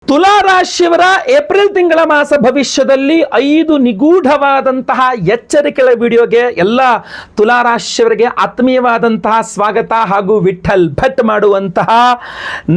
ತುಲಾ ರಾಶಿಯವರ ಏಪ್ರಿಲ್ ತಿಂಗಳ ಮಾಸ ಭವಿಷ್ಯದಲ್ಲಿ 5 ನಿಗೂಢವಾದಂತಹ ಎಚ್ಚರಿಕೆಗಳ ವಿಡಿಯೋಗೆ ಎಲ್ಲ ತುಲಾ ರಾಶಿಯವರಿಗೆ ಆತ್ಮೀಯವಾದಂತಹ ಸ್ವಾಗತ ಹಾಗೂ ವಿಠಲ್ ಭಟ್ ಮಾಡುವಂತಹ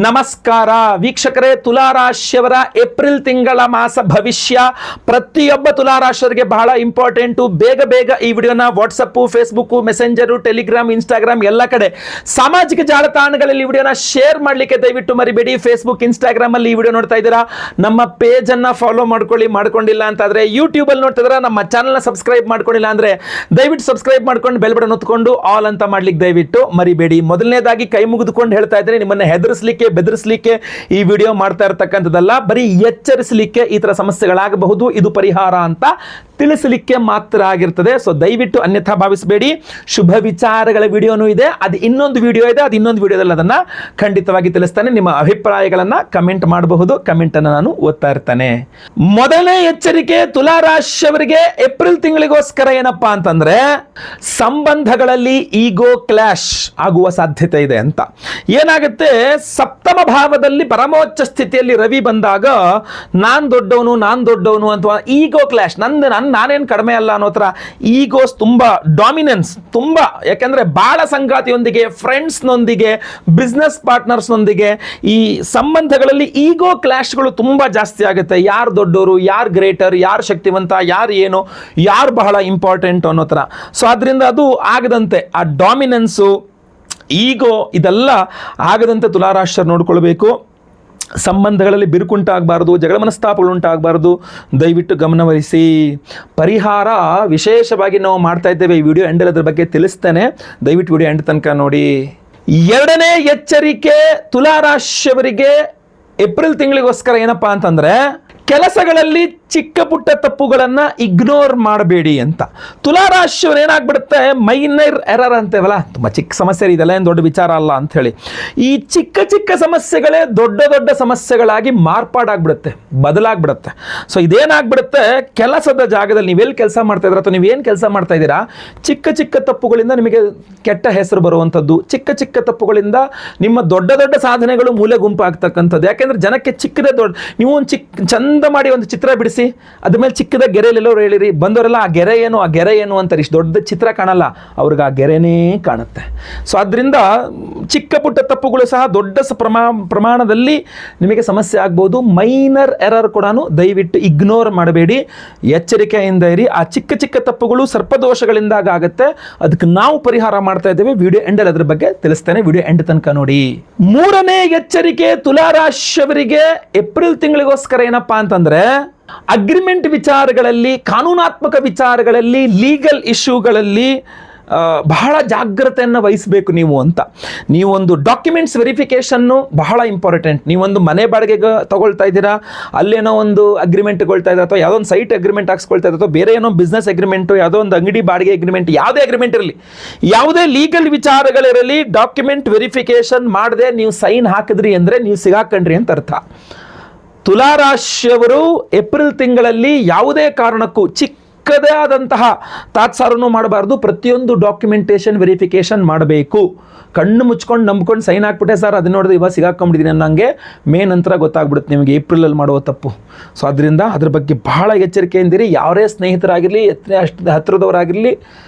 ನಮಸ್ಕಾರ. ವೀಕ್ಷಕರೇ, ತುಲಾ ರಾಶಿಯವರ ಏಪ್ರಿಲ್ ತಿಂಗಳ ಮಾಸ ಭವಿಷ್ಯ ಪ್ರತಿಯೊಬ್ಬ ತುಲಾ ರಾಶಿಯವರಿಗೆ ಬಹಳ ಇಂಪಾರ್ಟೆಂಟು. ಬೇಗ ಬೇಗ ಈ ವಿಡಿಯೋನ WhatsApp, Facebook, messenger, Telegram, Instagram ಎಲ್ಲ ಕಡೆ ಸಾಮಾಜಿಕ ಜಾಲತಾಣಗಳಲ್ಲಿ ಈ ವಿಡಿಯೋನ ಶೇರ್ ಮಾಡಲಿಕ್ಕೆ ದಯವಿಟ್ಟು ಮರಿಬೇಡಿ. ಫೇಸ್ಬುಕ್, ಇನ್ಸ್ಟಾಗ್ರಾಮ್ ಅಲ್ಲಿ ಈ ವಿಡಿಯೋ ನೋಡ್ತಾ ಇದ್ದೀರಾ, ನಮ್ಮ ಪೇಜ್ ಅನ್ನ ಫಾಲೋ ಮಾಡ್ಕೊಂಡಿಲ್ಲ ಅಂತಾದ್ರೆ, ಯೂಟ್ಯೂಬ್ ಅಲ್ಲಿ ನೋಡ್ತಿದ್ದೀರಾ, ನಮ್ಮ ಚಾನಲ್ ನ ಸಬ್ಸ್ಕ್ರೈಬ್ ಮಾಡ್ಕೊಂಡಿಲ್ಲ ಅಂದ್ರೆ ದಯವಿಟ್ಟು ಸಬ್ಸ್ಕ್ರೈಬ್ ಮಾಡ್ಕೊಂಡು ಬೆಲ್ ಬಟನ್ ಒತ್ಕೊಂಡು ಆಲ್ ಅಂತ ಮಾಡ್ಲಿಕ್ಕೆ ದಯವಿಟ್ಟು ಮರಿಬೇಡಿ. ಮೊದಲನೇದಾಗಿ ಕೈ ಮುಗಿದುಕೊಂಡು ಹೇಳ್ತಾ ಇದ್ದೀನಿ, ನಿಮ್ಮನ್ನ ಹೆದರಿಸಲಿಕ್ಕೆ ಬೆದರಿಸಲಿಕ್ಕೆ ಈ ವಿಡಿಯೋ ಮಾಡ್ತಾ ಇರತಕ್ಕಂಥದ್ದಲ್ಲ, ಬರೀ ಎಚ್ಚರಿಸಲಿಕ್ಕೆ ಈ ತರ ಸಮಸ್ಯೆಗಳಾಗಬಹುದು, ಇದು ಪರಿಹಾರ ಅಂತ ತಿಳಿಸಲಿಕ್ಕೆ ಮಾತ್ರ ಆಗಿರ್ತದೆ. ಸೊ ದಯವಿಟ್ಟು ಅನ್ಯಥಾ ಭಾವಿಸಬೇಡಿ. ಶುಭ ವಿಚಾರಗಳ ವಿಡಿಯೋನೂ ಇದೆ, ಅದು ಇನ್ನೊಂದು ವಿಡಿಯೋ ಇದೆ, ಅದು ಇನ್ನೊಂದು ವಿಡಿಯೋದಲ್ಲಿ ಅದನ್ನ ಖಂಡಿತವಾಗಿ ತಿಳಿಸ್ತಾನೆ. ನಿಮ್ಮ ಅಭಿಪ್ರಾಯಗಳನ್ನ ಕಮೆಂಟ್ ಮಾಡಬಹುದು, ಕಮೆಂಟ್ ಅನ್ನು ನಾನು ಓದ್ತಾ ಇರ್ತೇನೆ. ಮೊದಲನೇ ಎಚ್ಚರಿಕೆ ತುಲಾ ರಾಶಿಯವರಿಗೆ ಏಪ್ರಿಲ್ ತಿಂಗಳಿಗೋಸ್ಕರ ಏನಪ್ಪಾ ಅಂತಂದ್ರೆ, ಸಂಬಂಧಗಳಲ್ಲಿ ಈಗೋ ಕ್ಲಾಶ್ ಆಗುವ ಸಾಧ್ಯತೆ ಇದೆ ಅಂತ. ಏನಾಗುತ್ತೆ, ಸಪ್ತಮ ಭಾವದಲ್ಲಿ ಪರಮೋಚ್ಚ ಸ್ಥಿತಿಯಲ್ಲಿ ರವಿ ಬಂದಾಗ ನಾನ್ ದೊಡ್ಡವನು ಅಥವಾ ಈಗೋ ಕ್ಲಾಶ್, ನಾನೇನು ಕಡಿಮೆ ಅಲ್ಲ ಅನ್ನೋ ಥರ ಈಗೋಸ್ ತುಂಬ ಡಾಮಿನೆನ್ಸ್ ತುಂಬ. ಯಾಕೆಂದ್ರೆ ಬಾಳ ಸಂಗಾತಿಯೊಂದಿಗೆ, ಫ್ರೆಂಡ್ಸ್ನೊಂದಿಗೆ, ಬಿಸ್ನೆಸ್ ಪಾರ್ಟ್ನರ್ಸ್ನೊಂದಿಗೆ ಈ ಸಂಬಂಧಗಳಲ್ಲಿ ಈಗೋ ಕ್ಲಾಶ್ಗಳು ತುಂಬ ಜಾಸ್ತಿ ಆಗುತ್ತೆ. ಯಾರು ದೊಡ್ಡವರು, ಯಾರು ಗ್ರೇಟರ್, ಯಾರು ಶಕ್ತಿವಂತ, ಯಾರು ಏನು, ಯಾರು ಬಹಳ ಇಂಪಾರ್ಟೆಂಟ್ ಅನ್ನೋ ಥರ. ಸೊ ಅದರಿಂದ ಅದು ಆಗದಂತೆ, ಆ ಡಾಮಿನೆನ್ಸು, ಈಗೋ ಇದೆಲ್ಲ ಆಗದಂತೆ ತುಲಾರಾಶಿಯರು ನೋಡ್ಕೊಳ್ಬೇಕು. ಸಂಬಂಧಗಳಲ್ಲಿ ಬಿರುಕುಂಟಾಗಬಾರ್ದು, ಜಗಳ ಮನಸ್ತಾಪಗಳು ಉಂಟಾಗಬಾರ್ದು, ದಯವಿಟ್ಟು ಗಮನವಹಿಸಿ. ಪರಿಹಾರ ವಿಶೇಷವಾಗಿ ನಾವು ಮಾಡ್ತಾ ಇದ್ದೇವೆ, ಈ ವಿಡಿಯೋ ಎಂಡಲ್ಲಿ ಅದ್ರ ಬಗ್ಗೆ ತಿಳಿಸ್ತೇನೆ, ದಯವಿಟ್ಟು ವಿಡಿಯೋ ಎಂಡ್ ತನಕ ನೋಡಿ. ಎರಡನೇ ಎಚ್ಚರಿಕೆ ತುಲಾ ರಾಶಿಯವರಿಗೆ ಏಪ್ರಿಲ್ ತಿಂಗಳಿಗೋಸ್ಕರ ಏನಪ್ಪಾ ಅಂತಂದ್ರೆ, ಕೆಲಸಗಳಲ್ಲಿ ಚಿಕ್ಕ ಪುಟ್ಟ ತಪ್ಪುಗಳನ್ನ ಇಗ್ನೋರ್ ಮಾಡಬೇಡಿ ಅಂತ. ತುಲಾ ರಾಶಿಯವರು ಏನಾಗ್ಬಿಡುತ್ತೆ, ಮೈನರ್ ಎರರ್ ಅಂತೇವಲ್ಲ, ತುಂಬ ಚಿಕ್ಕ ಸಮಸ್ಯೆ, ಇದೆಲ್ಲ ಏನು ದೊಡ್ಡ ವಿಚಾರ ಅಲ್ಲ ಅಂತ ಹೇಳಿ, ಈ ಚಿಕ್ಕ ಚಿಕ್ಕ ಸಮಸ್ಯೆಗಳೇ ದೊಡ್ಡ ದೊಡ್ಡ ಸಮಸ್ಯೆಗಳಾಗಿ ಮಾರ್ಪಾಡಾಗ್ಬಿಡುತ್ತೆ, ಬದಲಾಗ್ಬಿಡುತ್ತೆ. ಸೊ ಇದೇನಾಗ್ಬಿಡುತ್ತೆ, ಕೆಲಸದ ಜಾಗದಲ್ಲಿ ನೀವೆಲ್ಲಿ ಕೆಲಸ ಮಾಡ್ತಾ ಇದ್ದೀರಾ ಅಥವಾ ನೀವೇನು ಕೆಲಸ ಮಾಡ್ತಾ ಇದ್ದೀರಾ, ಚಿಕ್ಕ ಚಿಕ್ಕ ತಪ್ಪುಗಳಿಂದ ನಿಮಗೆ ಕೆಟ್ಟ ಹೆಸರು ಬರುವಂಥದ್ದು, ಚಿಕ್ಕ ಚಿಕ್ಕ ತಪ್ಪುಗಳಿಂದ ನಿಮ್ಮ ದೊಡ್ಡ ದೊಡ್ಡ ಸಾಧನೆಗಳು ಮೂಲೆ ಗುಂಪಾಗ್ತಕ್ಕಂಥದ್ದು. ಯಾಕೆಂದ್ರೆ ಜನಕ್ಕೆ ಚಿಕ್ಕದೇ ದೊಡ್ಡ, ನೀವು ಒಂದು ಚಂದ ಮಾಡಿ ಒಂದು ಚಿತ್ರ ಬಿಡಿಸಿ, ಅದ್ರ ಮೇಲೆ ಚಿಕ್ಕದ ಗೆರೆಯಲ್ಲೆಲ್ಲೋ ಹೇಳಿರಿ, ಬಂದವರೆಲ್ಲ ಆ ಗೆರೆ ಏನು ಅಂತಾರೆ. ಇಷ್ಟು ದೊಡ್ಡ ಚಿತ್ರ ಕಾಣಲ್ಲ, ಅವ್ರಿಗೆ ಆ ಗೆರೆನೇ ಕಾಣುತ್ತೆ. ಸೊ ಅದರಿಂದ ಚಿಕ್ಕ ಪುಟ್ಟ ತಪ್ಪುಗಳು ಸಹ ದೊಡ್ಡ ಪ್ರಮಾಣದಲ್ಲಿ ನಿಮಗೆ ಸಮಸ್ಯೆ ಆಗ್ಬೋದು. ಮೈನರ್ ಎರರ್ ಕೂಡ ದಯವಿಟ್ಟು ಇಗ್ನೋರ್ ಮಾಡಬೇಡಿ, ಎಚ್ಚರಿಕೆಯಿಂದ ಇರಿ. ಆ ಚಿಕ್ಕ ಚಿಕ್ಕ ತಪ್ಪುಗಳು ಸರ್ಪದೋಷಗಳಿಂದಾಗ ಆಗುತ್ತೆ, ಅದಕ್ಕೆ ನಾವು ಪರಿಹಾರ ಮಾಡ್ತಾ ಇದ್ದೇವೆ. ವಿಡಿಯೋ ಎಂಡಲ್ಲಿ ಅದ್ರ ಬಗ್ಗೆ ತಿಳಿಸ್ತೇನೆ, ವಿಡಿಯೋ ಎಂಡ್ ತನಕ ನೋಡಿ. ಮೂರನೇ ಎಚ್ಚರಿಕೆ ತುಲಾ ರಾಶಿಯವರಿಗೆ ಏಪ್ರಿಲ್ ತಿಂಗಳಿಗೋಸ್ಕರ ಏನಪ್ಪಾ ಅಂತಂದ್ರೆ, ಅಗ್ರಿಮೆಂಟ್ ವಿಚಾರಗಳಲ್ಲಿ, ಕಾನೂನಾತ್ಮಕ ವಿಚಾರಗಳಲ್ಲಿ, ಲೀಗಲ್ ಇಶ್ಯೂಗಳಲ್ಲಿ ಬಹಳ ಜಾಗ್ರತೆಯನ್ನು ವಹಿಸಬೇಕು ನೀವು ಅಂತ. ನೀವೊಂದು ಡಾಕ್ಯುಮೆಂಟ್ಸ್ ವೆರಿಫಿಕೇಷನ್ನು ಬಹಳ ಇಂಪಾರ್ಟೆಂಟ್. ನೀವೊಂದು ಮನೆ ಬಾಡಿಗೆಗೆ ತಗೊಳ್ತಾ ಇದ್ದೀರಾ, ಅಲ್ಲೇನೋ ಒಂದು ಅಗ್ರಿಮೆಂಟ್ ತಗೊಳ್ತಾ ಇದ್ದೀರಾ, ಅಥವಾ ಯಾವುದೋ ಒಂದು ಸೈಟ್ ಅಗ್ರಿಮೆಂಟ್ ಹಾಕ್ಸ್ಕೊಳ್ತಾ ಇದ್ದೀರಾ, ಅಥವಾ ಬೇರೆ ಏನೋ ಬಿಸ್ನೆಸ್ ಅಗ್ರಿಮೆಂಟು, ಯಾವುದೋ ಒಂದು ಅಂಗಡಿ ಬಾಡಿಗೆ ಅಗ್ರಿಮೆಂಟ್, ಯಾವುದೇ ಅಗ್ರಿಮೆಂಟ್ ಇರಲಿ, ಯಾವುದೇ ಲೀಗಲ್ ವಿಚಾರಗಳಿರಲಿ, ಡಾಕ್ಯುಮೆಂಟ್ ವೆರಿಫಿಕೇಷನ್ ಮಾಡದೆ ನೀವು ಸೈನ್ ಹಾಕಿದ್ರಿ ಅಂದರೆ ನೀವು ಸಿಗಾಕೊಂಡ್ರಿ ಅಂತ ಅರ್ಥ. ತುಲಾ ರಾಶಿಯವರು ಏಪ್ರಿಲ್ ತಿಂಗಳಲ್ಲಿ ಯಾವುದೇ ಕಾರಣಕ್ಕೂ ಚಿಕ್ಕದೇ ಆದಂತಹ ತಾತ್ಸಾರನೂ ಮಾಡಬಾರ್ದು. ಪ್ರತಿಯೊಂದು ಡಾಕ್ಯುಮೆಂಟೇಶನ್ ವೆರಿಫಿಕೇಶನ್ ಮಾಡಬೇಕು. ಕಣ್ಣು ಮುಚ್ಕೊಂಡು ನಂಬ್ಕೊಂಡು ಸೈನ್ ಹಾಕ್ಬಿಟ್ಟೆ ಸರ್ ಅದನ್ನ ನೋಡಿದ್ರೆ ಇವಾಗ ಸಿಗಾಕೊಂಡ್ಬಿಟ್ಟಿದ್ದೀನಿ ಅನ್ನಂಗೆ ಮೇ ನಂತರ ಗೊತ್ತಾಗ್ಬಿಡುತ್ತೆ ನಿಮಗೆ ಏಪ್ರಿಲಲ್ಲಿ ಮಾಡುವ ತಪ್ಪು. ಸೊ ಅದರಿಂದ ಅದ್ರ ಬಗ್ಗೆ ಬಹಳ ಎಚ್ಚರಿಕೆಯಿಂದಿರಿ. ಯಾರೇ ಸ್ನೇಹಿತರಾಗಿರಲಿ, ಅಷ್ಟು ಹತ್ತಿರದವರಾಗಿರಲಿ,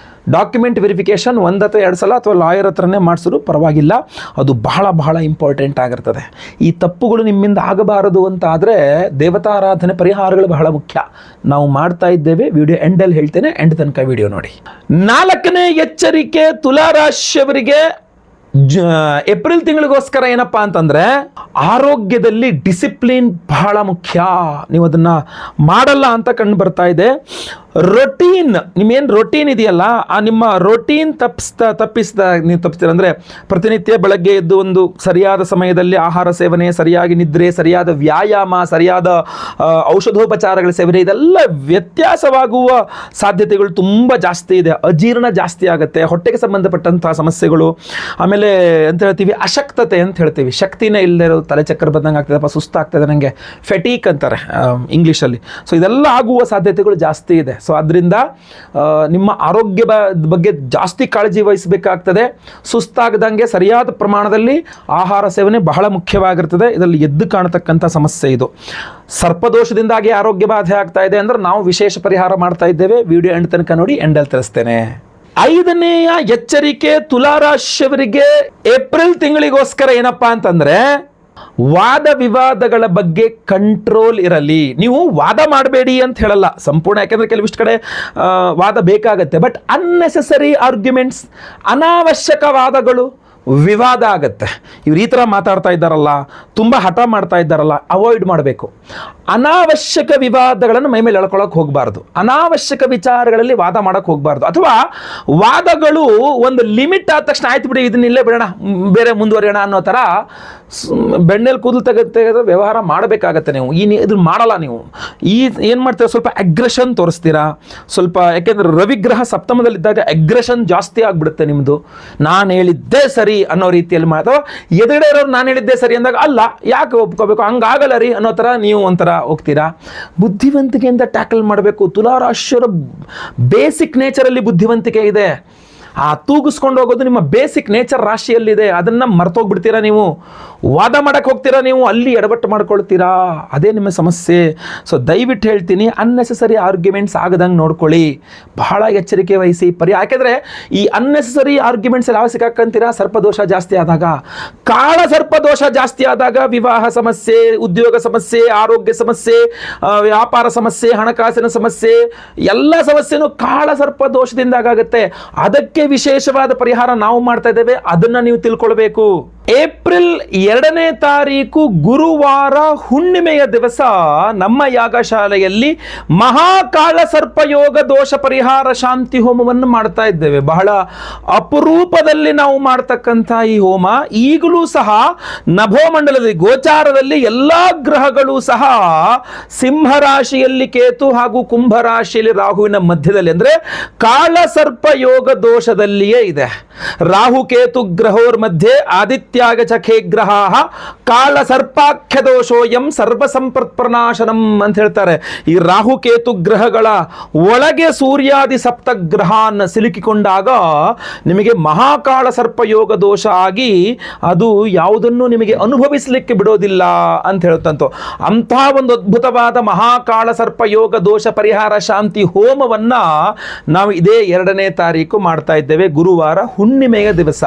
ಡಾಕ್ಯುಮೆಂಟ್ ವೆರಿಫಿಕೇಷನ್ 1 ಅಥವಾ 2 ಸಲ ಅಥವಾ ಲಾಯರ್ ಹತ್ರನೇ ಮಾಡಿಸಿದ್ರು ಪರವಾಗಿಲ್ಲ, ಅದು ಬಹಳ ಬಹಳ ಇಂಪಾರ್ಟೆಂಟ್ ಆಗಿರ್ತದೆ. ಈ ತಪ್ಪುಗಳು ನಿಮ್ಮಿಂದ ಆಗಬಾರದು ಅಂತ ಆದರೆ ದೇವತಾರಾಧನೆ ಪರಿಹಾರಗಳು ಬಹಳ ಮುಖ್ಯ. ನಾವು ಮಾಡ್ತಾ ಇದ್ದೇವೆ, ವಿಡಿಯೋ ಎಂಡಲ್ಲಿ ಹೇಳ್ತೇನೆ, ಎಂಡ್ ತನಕ ವಿಡಿಯೋ ನೋಡಿ. ನಾಲ್ಕನೇ ಎಚ್ಚರಿಕೆ ತುಲಾ ರಾಶಿಯವರಿಗೆ ಏಪ್ರಿಲ್ ತಿಂಗಳಿಗೋಸ್ಕರ ಏನಪ್ಪಾ ಅಂತಂದ್ರೆ, ಆರೋಗ್ಯದಲ್ಲಿ ಡಿಸಿಪ್ಲಿನ್ ಬಹಳ ಮುಖ್ಯ. ನೀವು ಅದನ್ನ ಮಾಡಲ್ಲ ಅಂತ ಕಂಡು ಬರ್ತಾ ಇದೆ. ರೊಟೀನ್, ನಿಮ್ಮೇನು ರೊಟೀನ್ ಇದೆಯಲ್ಲ, ಆ ನಿಮ್ಮ ರೊಟೀನ್ ನೀವು ತಪ್ಪಿಸ್ತೀರ ಅಂದರೆ, ಪ್ರತಿನಿತ್ಯ ಬೆಳಗ್ಗೆ ಎದ್ದು ಒಂದು ಸರಿಯಾದ ಸಮಯದಲ್ಲಿ ಆಹಾರ ಸೇವನೆ, ಸರಿಯಾಗಿ ನಿದ್ರೆ, ಸರಿಯಾದ ವ್ಯಾಯಾಮ, ಸರಿಯಾದ ಔಷಧೋಪಚಾರಗಳ ಸೇವನೆ, ಇದೆಲ್ಲ ವ್ಯತ್ಯಾಸವಾಗುವ ಸಾಧ್ಯತೆಗಳು ತುಂಬ ಜಾಸ್ತಿ ಇದೆ. ಅಜೀರ್ಣ ಜಾಸ್ತಿ ಆಗುತ್ತೆ, ಹೊಟ್ಟೆಗೆ ಸಂಬಂಧಪಟ್ಟಂತಹ ಸಮಸ್ಯೆಗಳು. ಆಮೇಲೆ ಅಂತ ಹೇಳ್ತೀವಿ ಅಶಕ್ತತೆ ಅಂತ ಹೇಳ್ತೀವಿ, ಶಕ್ತಿನೇ ಇಲ್ಲದೆ ಇರೋದು, ತಲೆ ಚಕ್ಕರ್ ಬಂದಂಗೆ ಆಗ್ತದಪ್ಪ, ಸುಸ್ತಾಗ್ತದೆ ನನಗೆ, ಫೆಟೀಕ್ ಅಂತಾರೆ ಇಂಗ್ಲೀಷಲ್ಲಿ. ಸೊ ಇದೆಲ್ಲ ಆಗುವ ಸಾಧ್ಯತೆಗಳು ಜಾಸ್ತಿ ಇದೆ. ಸೊ ಅದರಿಂದ ನಿಮ್ಮ ಆರೋಗ್ಯ ಬಗ್ಗೆ ಜಾಸ್ತಿ ಕಾಳಜಿ ವಹಿಸಬೇಕಾಗ್ತದೆ. ಸುಸ್ತಾಗದಂಗೆ ಸರಿಯಾದ ಪ್ರಮಾಣದಲ್ಲಿ ಆಹಾರ ಸೇವನೆ ಬಹಳ ಮುಖ್ಯವಾಗಿರ್ತದೆ. ಇದರಲ್ಲಿ ಎದ್ದು ಕಾಣತಕ್ಕಂಥ ಸಮಸ್ಯೆ ಇದು. ಸರ್ಪದೋಷದಿಂದಾಗಿ ಆರೋಗ್ಯ ಬಾಧೆ ಆಗ್ತಾ ಇದೆ ಅಂದರೆ ನಾವು ವಿಶೇಷ ಪರಿಹಾರ ಮಾಡ್ತಾ ಇದ್ದೇವೆ. ವಿಡಿಯೋ ಎಂಡ್ ತನಕ ನೋಡಿ, ಎಂಡಲ್ಲಿ ತಿಳಿಸ್ತೇನೆ. 5ನೆಯ ಎಚ್ಚರಿಕೆ ತುಲಾರಾಶಿಯವರಿಗೆ ಏಪ್ರಿಲ್ ತಿಂಗಳಿಗೋಸ್ಕರ ಏನಪ್ಪಾ ಅಂತಂದ್ರೆ, ವಾದ ವಿವಾದಗಳ ಬಗ್ಗೆ ಕಂಟ್ರೋಲ್ ಇರಲಿ. ನೀವು ವಾದ ಮಾಡಬೇಡಿ ಅಂತ ಹೇಳಲ್ಲ ಸಂಪೂರ್ಣ, ಯಾಕೆಂದ್ರೆ ಕೆಲವಿಷ್ಟು ಕಡೆ ವಾದ ಬೇಕಾಗತ್ತೆ. ಬಟ್ ಅನ್ನೆಸೆಸರಿ ಆರ್ಗ್ಯುಮೆಂಟ್ಸ್, ಅನಾವಶ್ಯಕ ವಾದಗಳು, ವಿವಾದ ಆಗತ್ತೆ. ಇವ್ರು ಈ ಥರ ಮಾತಾಡ್ತಾ ಇದ್ದಾರಲ್ಲ, ತುಂಬ ಹಠ ಮಾಡ್ತಾ ಇದ್ದಾರಲ್ಲ, ಅವಾಯ್ಡ್ ಮಾಡಬೇಕು. ಅನಾವಶ್ಯಕ ವಿವಾದಗಳನ್ನು ಮೈ ಮೇಲೆ ಎಳ್ಕೊಳ್ಳೋಕೆ ಹೋಗಬಾರ್ದು. ಅನಾವಶ್ಯಕ ವಿಚಾರಗಳಲ್ಲಿ ವಾದ ಮಾಡೋಕ್ಕೆ ಹೋಗಬಾರ್ದು. ಅಥವಾ ವಾದಗಳು ಒಂದು ಲಿಮಿಟ್ ಆದ ತಕ್ಷಣ ಆಯ್ತು ಬಿಡಿ ಇದನ್ನ ಇಲ್ಲೇ ಬಿಡೋಣ, ಬೇರೆ ಮುಂದುವರಿಯೋಣ ಅನ್ನೋ ಥರ ಬೆಣ್ಣೆಲಿ ಕೂದಲು ತೆಗೆದ್ರೆ ವ್ಯವಹಾರ ಮಾಡಬೇಕಾಗತ್ತೆ. ನೀವು ಇದನ್ನು ಮಾಡಲ್ಲ. ನೀವು ಏನು ಮಾಡ್ತೀರಾ, ಸ್ವಲ್ಪ ಅಗ್ರೆಷನ್ ತೋರಿಸ್ತೀರಾ ಸ್ವಲ್ಪ. ಯಾಕೆಂದರೆ ರವಿಗ್ರಹ ಸಪ್ತಮದಲ್ಲಿದ್ದಾಗ ಅಗ್ರೆಷನ್ ಜಾಸ್ತಿ ಆಗಿಬಿಡುತ್ತೆ ನಿಮ್ಮದು. ನಾನು ಹೇಳಿದ್ದೇ ಸರಿ ಅನ್ನೋ ರೀತಿಯಲ್ಲಿ ಅಥವಾ ಎದುರುಗಡೆ ಇರೋರು ನಾನು ಹೇಳಿದ್ದೆ ಸರಿ ಅಂದಾಗ ಅಲ್ಲ ಯಾಕೆ ಒಪ್ಕೋಬೇಕು, ಹಂಗಾಗಲ್ಲ ರೀ ಅನ್ನೋ ಥರ ನೀವು ಒಂಥರ ಹೋಗ್ತೀರಾ. ಬುದ್ಧಿವಂತಿಕೆಯಿಂದ ಟ್ಯಾಕಲ್ ಮಾಡಬೇಕು. ತುಲಾರಾಶಿಯವರ ಬೇಸಿಕ್ ನೇಚರಲ್ಲಿ ಬುದ್ಧಿವಂತಿಕೆ ಇದೆ. ಆ ತೂಗಿಸ್ಕೊಂಡು ಹೋಗೋದು ನಿಮ್ಮ ಬೇಸಿಕ್ ನೇಚರ್ ರಾಶಿಯಲ್ಲಿದೆ. ಅದನ್ನು ಮರ್ತೋಗ್ಬಿಡ್ತೀರಾ ನೀವು. ವಾದ ಮಾಡಕ್ಕೆ ಹೋಗ್ತೀರಾ ನೀವು, ಅಲ್ಲಿ ಎಡವಟ್ಟು ಮಾಡ್ಕೊಳ್ತೀರಾ. ಅದೇ ನಿಮ್ಮ ಸಮಸ್ಯೆ. ಸೊ ದಯವಿಟ್ಟು ಹೇಳ್ತೀನಿ, ಅನ್ನೆಸೆಸರಿ ಆರ್ಗ್ಯುಮೆಂಟ್ಸ್ ಆಗದಂಗೆ ನೋಡ್ಕೊಳ್ಳಿ. ಬಹಳ ಎಚ್ಚರಿಕೆ ವಹಿಸಿ. ಯಾಕೆಂದರೆ ಈ ಅನ್ನೆಸೆಸರಿ ಆರ್ಗ್ಯುಮೆಂಟ್ಸ್ ಯಾವ ಸಿಕ್ಕಾಕಂತೀರಾ, ಸರ್ಪದೋಷ ಜಾಸ್ತಿ ಆದಾಗ, ಕಾಳ ಸರ್ಪದೋಷ ಜಾಸ್ತಿ ಆದಾಗ ವಿವಾಹ ಸಮಸ್ಯೆ, ಉದ್ಯೋಗ ಸಮಸ್ಯೆ, ಆರೋಗ್ಯ ಸಮಸ್ಯೆ, ವ್ಯಾಪಾರ ಸಮಸ್ಯೆ, ಹಣಕಾಸಿನ ಸಮಸ್ಯೆ, ಎಲ್ಲ ಸಮಸ್ಯೆನೂ ಕಾಳ ಸರ್ಪದೋಷದಿಂದಾಗುತ್ತೆ. ಅದಕ್ಕೆ ವಿಶೇಷವಾದ ಪರಿಹಾರ ನಾವು ಮಾಡ್ತಾ ಇದ್ದೇವೆ. ಅದನ್ನ ನೀವು ತಿಳ್ಕೊಳ್ಬೇಕು. ಏಪ್ರಿಲ್ 2ನೇ ತಾರೀಕು ಗುರುವಾರ ಹುಣ್ಣಿಮೆಯ ದಿವಸ ನಮ್ಮ ಯಾಗಶಾಲೆಯಲ್ಲಿ ಮಹಾಕಾಳ ಸರ್ಪಯೋಗ ದೋಷ ಪರಿಹಾರ ಶಾಂತಿ ಹೋಮವನ್ನು ಮಾಡ್ತಾ ಇದ್ದೇವೆ. ಬಹಳ ಅಪರೂಪದಲ್ಲಿ ನಾವು ಮಾಡ್ತಕ್ಕಂಥ ಈ ಹೋಮ ಈಗಲೂ ಸಹ ನಭೋಮಂಡಲದಲ್ಲಿ ಗೋಚಾರದಲ್ಲಿ ಎಲ್ಲ ಗ್ರಹಗಳು ಸಹ ಸಿಂಹರಾಶಿಯಲ್ಲಿ ಕೇತು ಹಾಗೂ ಕುಂಭರಾಶಿಯಲ್ಲಿ ರಾಹುವಿನ ಮಧ್ಯದಲ್ಲಿ, ಅಂದ್ರೆ ಕಾಳ ಸರ್ಪಯೋಗ ದೋಷದಲ್ಲಿಯೇ ಇದೆ. ರಾಹು ಕೇತು ಗ್ರಹೋರ್ ಮಧ್ಯೆ ಆದಿತ್ಯಾಗಚಖೇ ಗ್ರಹ ಕಾಳ ಸರ್ಪಾಖ್ಯ ದೋಷೋಯಂ ಸರ್ವ ಸಂಪತ್ ಪ್ರನಾಶನಂ ಅಂತ ಹೇಳ್ತಾರೆ. ಈ ರಾಹು ಕೇತು ಗ್ರಹಗಳ ಒಳಗೆ ಸೂರ್ಯಾದಿ ಸಪ್ತಗ್ರಹನ ಸಿಲುಕಿಕೊಂಡಾಗ ನಿಮಗೆ ಮಹಾಕಾಳ ಸರ್ಪಯೋಗ ದೋಷ ಆಗಿ ಅದು ಯಾವುದನ್ನು ನಿಮಗೆ ಅನುಭವಿಸಲಿಕ್ಕೆ ಬಿಡೋದಿಲ್ಲ ಅಂತ ಹೇಳ್ತಂತು. ಅಂಥ ಒಂದು ಅದ್ಭುತವಾದ ಮಹಾಕಾಳ ಸರ್ಪಯೋಗ ದೋಷ ಪರಿಹಾರ ಶಾಂತಿ ಹೋಮವನ್ನ ನಾವು ಇದೇ 2ನೇ ತಾರೀಕು ಮಾಡ್ತಾ ಇದ್ದೇವೆ, ಗುರುವಾರ ಹುಣ್ಣಿಮೆಯ ದಿವಸ.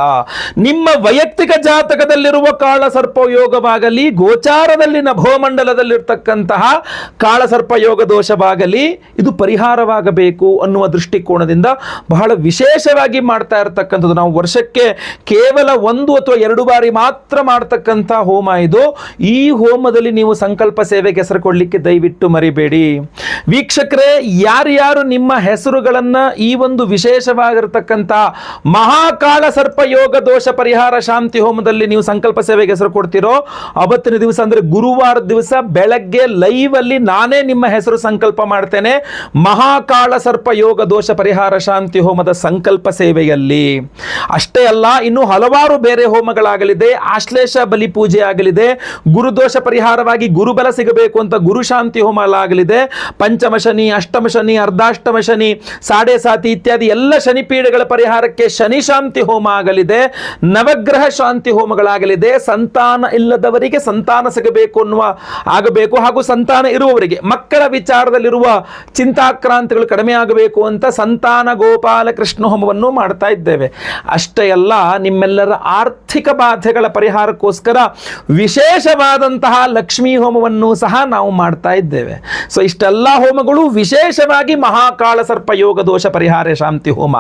ನಿಮ್ಮ ವೈಯಕ್ತಿಕ ಜಾತಕದಲ್ಲಿರುವ ಕಾಳ ಸರ್ಪಯೋಗವಾಗಲಿ, ಗೋಚಾರದಲ್ಲಿ ನಭೋಮಂಡಲದಲ್ಲಿರ್ತಕ್ಕಂತಹ ಕಾಳ ಸರ್ಪಯೋಗ ದೋಷವಾಗಲಿ, ಇದು ಪರಿಹಾರವಾಗಬೇಕು ಅನ್ನುವ ದೃಷ್ಟಿಕೋನದಿಂದ ಬಹಳ ವಿಶೇಷವಾಗಿ ಮಾಡ್ತಾ ಇರತಕ್ಕಂಥದ್ದು. ನಾವು ವರ್ಷಕ್ಕೆ ಕೇವಲ 1 ಅಥವಾ 2 ಬಾರಿ ಮಾತ್ರ ಮಾಡ್ತಕ್ಕಂಥ ಹೋಮ ಇದು. ಈ ಹೋಮದಲ್ಲಿ ನೀವು ಸಂಕಲ್ಪ ಸೇವೆಗೆ ಹೆಸರು ಕೊಡಲಿಕ್ಕೆ ದಯವಿಟ್ಟು ಮರಿಬೇಡಿ. ವೀಕ್ಷಕರೇ, ಯಾರ್ಯಾರು ನಿಮ್ಮ ಹೆಸರುಗಳನ್ನ ಈ ಒಂದು ವಿಶೇಷವಾಗಿರ್ತಕ್ಕಂಥ ಮಹಾಕಾಳ ಸರ್ಪಯೋಗ ದೋಷ ಪರಿಹಾರ ಶಾಂತಿ ಹೋಮದಲ್ಲಿ ನೀವು ಸಂಕಲ್ಪ ಸೇವೆಗೆ ಹೆಸರು ಕೊಡ್ತೀರೋ ಅವತ್ತಿನ ದಿವಸ, ಅಂದ್ರೆ ಗುರುವಾರ ದಿವಸ ಬೆಳಗ್ಗೆ ಲೈವ್ ಅಲ್ಲಿ ನಾನೇ ನಿಮ್ಮ ಹೆಸರು ಸಂಕಲ್ಪ ಮಾಡ್ತೇನೆ ಮಹಾಕಾಳ ಸರ್ಪಯೋಗ ದೋಷ ಪರಿಹಾರ ಶಾಂತಿ ಹೋಮದ ಸಂಕಲ್ಪ ಸೇವೆಯಲ್ಲಿ. ಅಷ್ಟೇ ಅಲ್ಲ, ಇನ್ನು ಹಲವಾರು ಬೇರೆ ಹೋಮಗಳಾಗಲಿದೆ. ಆಶ್ಲೇಷ ಬಲಿ ಪೂಜೆ ಆಗಲಿದೆ. ಗುರುದೋಷ ಪರಿಹಾರವಾಗಿ ಗುರುಬಲ ಸಿಗಬೇಕು ಅಂತ ಗುರುಶಾಂತಿ ಹೋಮ ಆಗಲಿದೆ. ಪಂಚಮ ಶನಿ, ಅಷ್ಟಮ ಶನಿ, ಅರ್ಧಾಷ್ಟಮ ಶನಿ, ಸಾಡೆ ಸಾತಿ ಇತ್ಯಾದಿ ಎಲ್ಲ ಶನಿ ಪೀಡೆಗಳ ಪರಿಹಾರಕ್ಕೆ ಶನಿ ಶಾಂತಿ ಹೋಮ ಆಗಲಿದೆ. ನವಗ್ರಹ ಶಾಂತಿ ಹೋಮಗಳಾಗಲಿದೆ. ಸಂತಾನ ಇಲ್ಲದವರಿಗೆ ಸಂತಾನ ಸಿಗಬೇಕು ಅನ್ನುವ ಆಗಬೇಕು, ಹಾಗೂ ಸಂತಾನ ಇರುವವರಿಗೆ ಮಕ್ಕಳ ವಿಚಾರದಲ್ಲಿರುವ ಚಿಂತಾಕ್ರಾಂತಿಗಳು ಕಡಿಮೆ ಆಗಬೇಕು ಅಂತ ಸಂತಾನ ಗೋಪಾಲ ಕೃಷ್ಣ ಹೋಮವನ್ನು ಮಾಡ್ತಾ ಇದ್ದೇವೆ. ಅಷ್ಟೇ ಅಲ್ಲ, ನಿಮ್ಮೆಲ್ಲರ ಆರ್ಥಿಕ ಬಾಧೆಗಳ ಪರಿಹಾರಕ್ಕೋಸ್ಕರ ವಿಶೇಷವಾದಂತಹ ಲಕ್ಷ್ಮೀ ಹೋಮವನ್ನು ಸಹ ನಾವು ಮಾಡ್ತಾ ಇದ್ದೇವೆ. ಸೊ ಇಷ್ಟೆಲ್ಲ ಹೋಮಗಳು ವಿಶೇಷವಾಗಿ ಮಹಾಕಾಳ ಸರ್ಪಯೋಗ ದೋಷ ಪರಿಹಾರ ಶಾಂತಿ ಹೋಮ.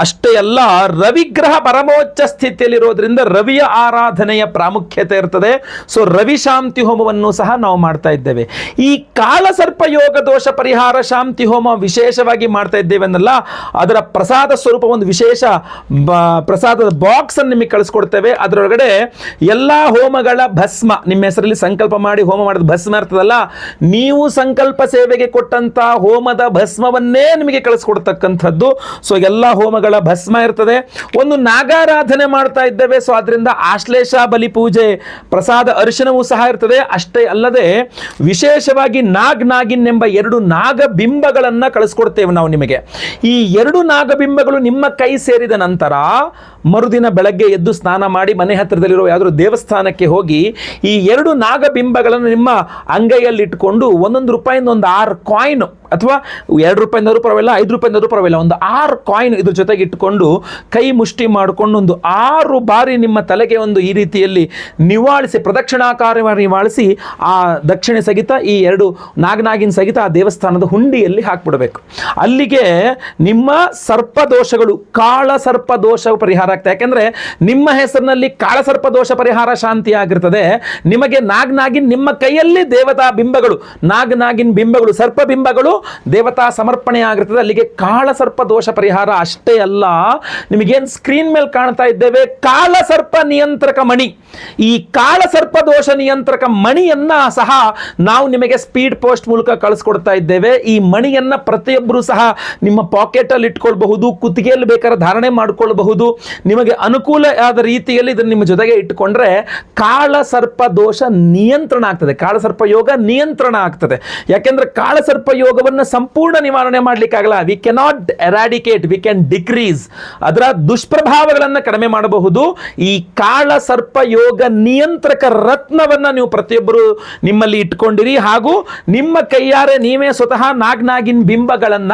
ಅಷ್ಟೇ ಅಲ್ಲ, ರವಿಗ್ರಹ ಪರಮೋಚ್ಚ ಸ್ಥಿತಿಯಲ್ಲಿರೋದ್ರಿಂದ ರವಿಯ ಆರಾಧನೆಯ ಪ್ರಾಮುಖ್ಯತೆ ಇರ್ತದೆ. ಸೊ ರವಿ ಶಾಂತಿ ಹೋಮವನ್ನು ಸಹ ನಾವು ಮಾಡ್ತಾ ಇದ್ದೇವೆ. ಈ ಕಾಳ ಸರ್ಪಯೋಗ ದೋಷ ಪರಿಹಾರ ಶಾಂತಿ ಹೋಮ ವಿಶೇಷವಾಗಿ ಮಾಡ್ತಾ ಇದ್ದೇವೆ ಅನ್ನಲ್ಲ, ಅದರ ಪ್ರಸಾದ ಸ್ವರೂಪ ಒಂದು ವಿಶೇಷ ಪ್ರಸಾದದ ಬಾಕ್ಸ್ ಅನ್ನು ನಿಮಗೆ ಕಳಿಸ್ಕೊಡ್ತೇವೆ. ಅದರೊಳಗಡೆ ಎಲ್ಲ ಹೋಮಗಳ ಭಸ್ಮ, ನಿಮ್ಮ ಹೆಸರಲ್ಲಿ ಸಂಕಲ್ಪ ಮಾಡಿ ಹೋಮ ಮಾಡಿದ ಭಸ್ಮ ಇರ್ತದಲ್ಲ, ನೀವು ಸಂಕಲ್ಪ ಸೇವೆಗೆ ಕೊಟ್ಟಂತ ಹೋಮದ ಭಸ್ಮವನ್ನೇ ನಿಮಗೆ ಕಳಿಸ್ಕೊಡ್ತಕ್ಕಂಥದ್ದು. ಸೊ ಎಲ್ಲ ಹೋಮಗಳ ಭಸ್ಮ ಇರ್ತದೆ. ಒಂದು ನಾಗಾರಾಧನೆ ಮಾಡ್ತಾ ಇದ್ದೇವೆ. ಸೊ ಅದರಿಂದ ಆಶ್ಲೇಷ ಬಲಿ ಪೂಜೆ, ಪ್ರಸಾದ ಅರಿಶಿನವೂ ಸಹ ಇರ್ತದೆ. ಅಷ್ಟೇ ಅಲ್ಲದೆ ವಿಶೇಷವಾಗಿ ನಾಗಿನ್ ಎಂಬ 2 ನಾಗಬಿಂಬಗಳನ್ನ ಕಳಿಸ್ಕೊಡ್ತೇವೆ ನಾವು ನಿಮಗೆ. ಈ 2 ನಾಗಬಿಂಬಗಳು ನಿಮ್ಮ ಕೈ ಸೇರಿದ ನಂತರ ಮರುದಿನ ಬೆಳಗ್ಗೆ ಎದ್ದು ಸ್ನಾನ ಮಾಡಿ ಮನೆ ಹತ್ತಿರದಲ್ಲಿರುವ ಯಾವುದಾದ್ರು ದೇವಸ್ಥಾನಕ್ಕೆ ಹೋಗಿ ಈ 2 ನಾಗಬಿಂಬಗಳನ್ನು ನಿಮ್ಮ ಅಂಗೈಯಲ್ಲಿಟ್ಟುಕೊಂಡು ಒಂದೊಂದು ರೂಪಾಯಿಂದ ಒಂದು 6 ಕಾಯಿನ್, ಅಥವಾ 2 ರೂಪಾಯಿಂದಾದ್ರೂ ಪರವಾಗಿಲ್ಲ, 5 ರೂಪಾಯಿಂದಾದ್ರೂ ಪರವಾಗಿಲ್ಲ, ಒಂದು 6 ಕಾಯಿನ್ ಇದ್ರ ಜೊತೆಗೆ ಇಟ್ಟುಕೊಂಡು ಕೈ ಮುಷ್ಟಿ ಮಾಡಿಕೊಂಡು ಒಂದು 6 ಬಾರಿ ನಿಮ್ಮ ತಲೆಗೆ ಒಂದು ಈ ರೀತಿಯಲ್ಲಿ ನಿವಾಳಿಸಿ, ಪ್ರದಕ್ಷಿಣಾಕಾರವಾಗಿ ನಿವಾಳಿಸಿ ಆ ದಕ್ಷಿಣೆ ಸಹಿತ ಈ 2 ನಾಗಿನ ಸಹಿತ ಆ ದೇವಸ್ಥಾನದ ಹುಂಡಿಯಲ್ಲಿ ಹಾಕ್ಬಿಡಬೇಕು. ಅಲ್ಲಿಗೆ ನಿಮ್ಮ ಸರ್ಪದೋಷಗಳು, ಕಾಳ ಸರ್ಪದೋಷ ಪರಿಹಾರ ಆಗ್ತದೆ. ಯಾಕೆಂದ್ರೆ ನಿಮ್ಮ ಹೆಸರಿನಲ್ಲಿ ಕಾಳಸರ್ಪ ದೋಷ ಪರಿಹಾರ ಶಾಂತಿ ಆಗಿರ್ತದೆ. ನಿಮಗೆ ನಾಗಿನ್ ನಿಮ್ಮ ಕೈಯಲ್ಲಿ ದೇವತಾ ಬಿಂಬಗಳು, ನಾಗಿನ್ ಬಿಂಬಗಳು, ಸರ್ಪ ಬಿಂಬಗಳು ದೇವತಾ ಸಮರ್ಪಣೆ ಆಗಿರ್ತದೆ. ಅಲ್ಲಿಗೆ ಕಾಳಸರ್ಪ ದೋಷ ಪರಿಹಾರ ಅಷ್ಟೇ ಅಲ್ಲ, ನಿಮಗೇನು ಸ್ಕ್ರೀನ್ ಮೇಲೆ ಕಾಣ್ತಾ ಇದ್ದೇವೆ ಕಾಳಸರ್ಪ ನಿಯಂತ್ರಕ ಮಣಿ. ಈ ಕಾಳಸರ್ಪ ದೋಷ ನಿಯಂತ್ರಕ ಮಣಿಯನ್ನ ಸಹ ನಾವು ನಿಮಗೆ ಸ್ಪೀಡ್ ಪೋಸ್ಟ್ ಮೂಲಕ ಕಳಿಸ್ಕೊಡ್ತಾ ಇದ್ದೇವೆ. ಈ ಮಣಿಯನ್ನ ಪ್ರತಿಯೊಬ್ಬರು ಸಹ ನಿಮ್ಮ ಪಾಕೆಟ್ ಅಲ್ಲಿ ಇಟ್ಕೊಳ್ಬಹುದು, ಕುತ್ತಿಗೆಯಲ್ಲಿ ಬೇಕಾದ್ರೆ ಧಾರಣೆ ಮಾಡ್ಕೊಳ್ಬಹುದು. ನಿಮಗೆ ಅನುಕೂಲ ಆದ ರೀತಿಯಲ್ಲಿ ಇದನ್ನು ನಿಮ್ಮ ಜೊತೆಗೆ ಇಟ್ಟುಕೊಂಡ್ರೆ ಕಾಳಸರ್ಪ ದೋಷ ನಿಯಂತ್ರಣ ಆಗ್ತದೆ, ಕಾಳಸರ್ಪ ಯೋಗ ನಿಯಂತ್ರಣ ಆಗ್ತದೆ. ಯಾಕೆಂದ್ರೆ ಕಾಳಸರ್ಪ ಯೋಗವನ್ನು ಸಂಪೂರ್ಣ ನಿವಾರಣೆ ಮಾಡಲಿಕ್ಕಾಗಲ್ಲ. We cannot eradicate, we can decrease, ಅದರ ದುಷ್ಪ್ರಭಾವಗಳನ್ನು ಕಡಿಮೆ ಮಾಡಬಹುದು. ಈ ಕಾಳಸರ್ಪ ಯೋಗ ನಿಯಂತ್ರಕ ರತ್ನವನ್ನ ನೀವು ಪ್ರತಿಯೊಬ್ಬರು ನಿಮ್ಮಲ್ಲಿ ಇಟ್ಕೊಂಡಿರಿ. ಹಾಗೂ ನಿಮ್ಮ ಕೈಯಾರೆ ನೀವೇ ಸ್ವತಃ ನಾಗಿನ್ ಬಿಂಬಗಳನ್ನ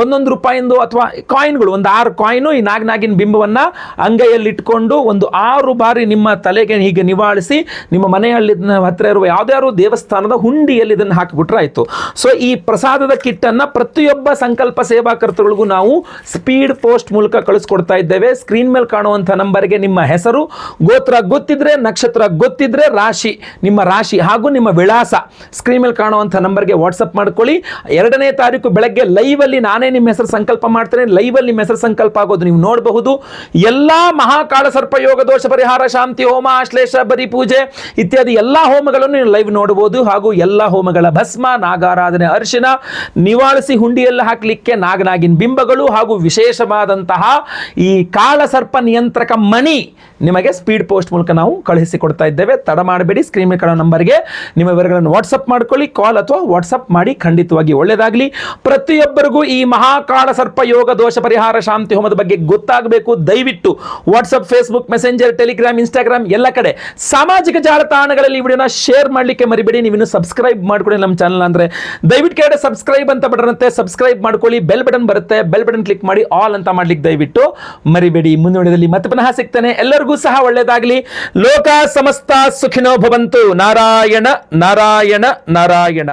1 ರೂಪಾಯಿಂದು ಅಥವಾ ಕಾಯಿನ್ಗಳು, ಒಂದು 6 ಕಾಯಿನು ಈ ನಾಗಿನ್ ಬಿಂಬವನ್ನ ಅಂಗೈಯಲ್ಲಿ ಇಟ್ಕೊಂಡು ಒಂದು 6 ಬಾರಿ ನಿಮ್ಮ ತಲೆಗೆ ಹೀಗೆ ನಿವಾಳಿಸಿ ನಿಮ್ಮ ಮನೆಯಲ್ಲಿ ಹತ್ತಿರ ಇರುವ ಯಾವ್ದಾದ್ರು ದೇವಸ್ಥಾನದ ಹುಂಡಿಯಲ್ಲಿ ಇದನ್ನು ಹಾಕಿಬಿಟ್ರೆ ಆಯ್ತು. ಸೊ ಈ ಪ್ರಸಾದದ ಕಿಟ್ ಅನ್ನ ಪ್ರತಿಯೊಬ್ಬ ಸಂಕಲ್ಪ ಸೇವಾಕರ್ತಗಳಿಗೂ ನಾವು ಸ್ಪೀಡ್ ಪೋಸ್ಟ್ ಮೂಲಕ ಕಳಿಸ್ಕೊಡ್ತಾ ಇದ್ದೇವೆ. ಸ್ಕ್ರೀನ್ ಮೇಲೆ ಕಾಣುವಂಥ ನಂಬರ್ಗೆ ನಿಮ್ಮ ಹೆಸರು, ಗೋತ್ರ ಗೊತ್ತಿದ್ರೆ, ನಕ್ಷತ್ರ ಗೊತ್ತಿದ್ರೆ, ರಾಶಿ, ನಿಮ್ಮ ರಾಶಿ ಹಾಗೂ ನಿಮ್ಮ ವಿಳಾಸ ಸ್ಕ್ರೀನ್ ಮೇಲೆ ಕಾಣುವಂಥ ನಂಬರ್ಗೆ ವಾಟ್ಸಪ್ ಮಾಡ್ಕೊಳ್ಳಿ. 2ನೇ ತಾರೀಕು ಬೆಳಗ್ಗೆ ಲೈವ್ ಅಲ್ಲಿ ನಾನೇ ನಿಮ್ಮ ಹೆಸರು ಸಂಕಲ್ಪ ಮಾಡ್ತೇನೆ. ಲೈವ್ ಅಲ್ಲಿ ನಿಮ್ಮ ಹೆಸರು ಸಂಕಲ್ಪ ಆಗೋದು ನೀವು ನೋಡಬಹುದು. ಎಲ್ಲಾ ಮಹಾಕಾಳ ಸರ್ಪ ಯೋಗ ದೋಷ ಪರಿಹಾರ ಶಾಂತಿ ಹೋಮ, ಆಶ್ಲೇಷ ಬರಿ ಪೂಜೆ ಇತ್ಯಾದಿ ಎಲ್ಲಾ ಹೋಮಗಳನ್ನು ನೀವು ಲೈವ್ ನೋಡಬಹುದು. ಹಾಗೂ ಎಲ್ಲಾ ಹೋಮಗಳ ಭಸ್ಮ, ನಾಗಾರಾಧನೆ ಅರಿಶಿನ ನಿವಾಳಿಸಿ ಹುಂಡಿಯಲ್ಲಿ ಹಾಕಲಿಕ್ಕೆ ನಾಗಿನ್ ಬಿಂಬಗಳು ಹಾಗೂ ವಿಶೇಷವಾದಂತಹ ಈ ಕಾಳ ಸರ್ಪ ನಿಯಂತ್ರಕ ಮಣಿ ನಿಮಗೆ ಸ್ಪೀಡ್ ಪೋಸ್ಟ್ ಮೂಲಕ ನಾವು ಕಳುಹಿಸಿಕೊಡ್ತಾ ಇದ್ದೇವೆ. ತಡ ಮಾಡಬೇಡಿ, ಸ್ಕ್ರೀನ್ ಮೇಲೆ ಕಾಣೋ ನಂಬರ್ಗೆ ನಿಮ್ಮ ವಿವರಗಳನ್ನು ವಾಟ್ಸಪ್ ಮಾಡ್ಕೊಳ್ಳಿ, ಕಾಲ್ ಅಥವಾ ವಾಟ್ಸಪ್ ಮಾಡಿ. ಖಂಡಿತವಾಗಿ ಒಳ್ಳೆಯದಾಗಲಿ. ಪ್ರತಿಯೊಬ್ಬರಿಗೂ ಈ ಮಹಾಕಾಳ ಸರ್ಪ ಯೋಗ ದೋಷ ಪರಿಹಾರ ಶಾಂತಿ ಹೋಮದ ಬಗ್ಗೆ ಗೊತ್ತಾಗಬೇಕು. ದಯವಿಟ್ಟು WhatsApp, Facebook, messenger, Telegram, Instagram ಎಲ್ಲ ಕಡೆ ಸಾಮಾಜಿಕ ಜಾಲತಾಣಗಳಲ್ಲಿ ಈ ವಿಡಿಯೋನ ಶೇರ್ ಮಾಡಲಿಕ್ಕೆ ಮರಿಬೇಡಿ. ನೀವಿನ್ನು ಸಬ್ಸ್ಕ್ರೈಬ್ ಮಾಡ್ಕೊಳ್ಳಿ ನಮ್ಮ ಚಾನಲ್ ಅಂದ್ರೆ ದಯವಿಟ್ಟು ಕೆಳಗಡೆ ಸಬ್ಸ್ಕ್ರೈಬ್ ಅಂತ ಬಟನ್ ಇರುತ್ತೆ, ಸಬ್ಸ್ಕ್ರೈಬ್ ಮಾಡ್ಕೊಳ್ಳಿ. ಬೆಲ್ ಬಟನ್ ಬರುತ್ತೆ, ಬೆಲ್ ಬಟನ್ ಕ್ಲಿಕ್ ಮಾಡಿ ಆಲ್ ಅಂತ ಮಾಡ್ಲಿಕ್ಕೆ ದಯವಿಟ್ಟು ಮರಿಬೇಡಿ. ಮುಂದಿನ ಮತ್ತೆ ಪುನಃ ಸಿಗ್ತಾನೆ. ಎಲ್ಲರಿಗೂ ಸಹ ಒಳ್ಳೆಯದಾಗಲಿ. ಲೋಕ ಸಮಸ್ತ ಸುಖಿನೋ ಭವಂತು. ನಾರಾಯಣ ನಾರಾಯಣ ನಾರಾಯಣ.